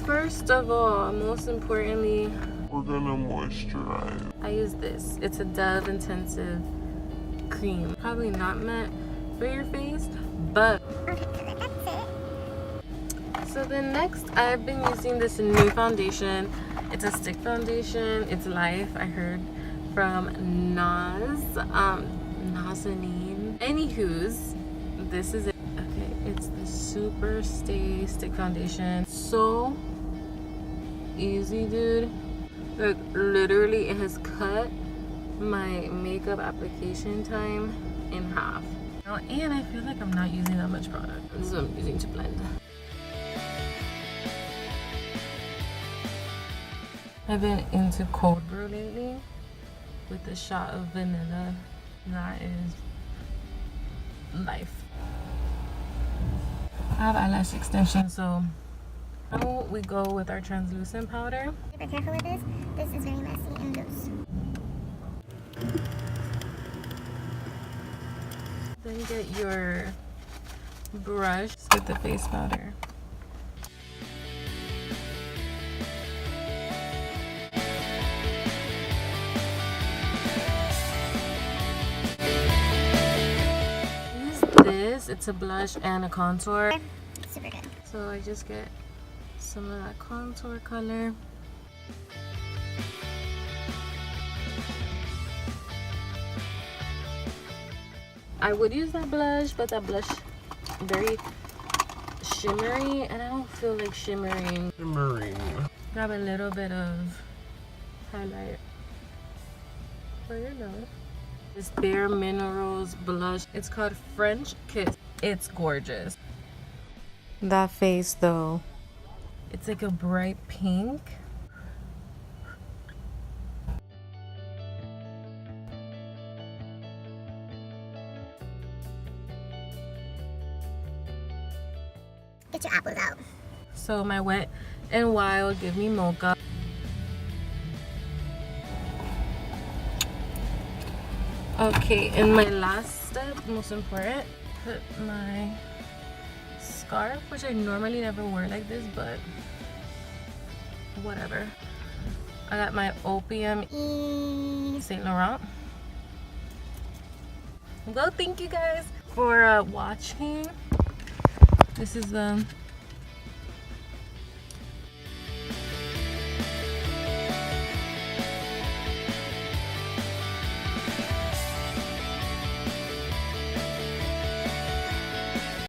first of all, most importantly, we're gonna moisturize. I use this. It's a Dove Intensive Cream. Probably not meant for your face, but so then next I've been using this new foundation. It's a stick foundation. It's Life, I heard from Nazanin. Anywho's, this is it. Okay, it's the Super Stay Stick Foundation. So easy, dude. Like literally, it has cut my makeup application time in half. Oh, and I feel like I'm not using that much product. This is what I'm using to blend. I've been into cold brew lately with a shot of vanilla. That is life. I have eyelash extensions, so now we go with our translucent powder. Be careful with this. This is very messy and loose. Then get your brush with the face powder. It's a blush and a contour. Super good. So I just get some of that contour color. I would use that blush, but that blush very shimmery and I don't feel like shimmering. Grab a little bit of highlight for your nose. This Bare Minerals blush. It's called French Kiss. It's gorgeous. That face though, it's like a bright pink. Get your apples out. So my Wet n Wild Give Me Mocha. Okay, and my last step, most important, put my scarf, which I normally never wear like this, but whatever. I got my Opium Saint Laurent. Well, thank you guys for watching. This is the